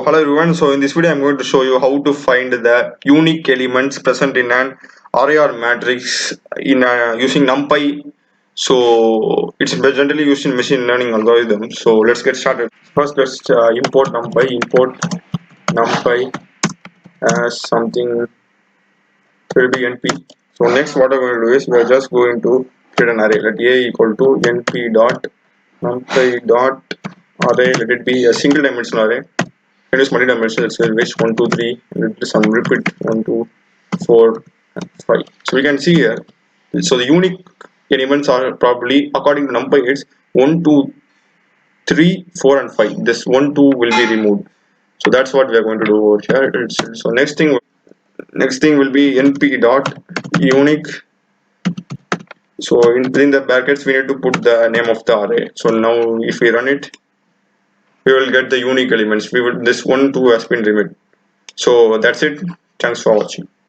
hello everyone. So in this video I'm going to show you how to find the unique elements present in an array or matrix in using Numpy. So it's generally used in machine learning algorithms. So let's get started. First let's import Numpy as something will be NP. So next what we're going to do is we're just going to create an array. Let A equal to NP dot Numpy dot array. Let it be a single dimensional array. It is multi-dimensional, so which 1 2 3 and some repeat 1 2 4 5. So we can see here, so the unique elements are probably according to numpy it's 1 2 3 4 and 5. This 1 2 will be removed, so that's what we are going to do over here. So next thing will be np dot unique. So within the brackets we need to put the name of the array. So now if we run it, we will get the unique elements. This 1 2 has been removed. So that's it. Thanks for watching.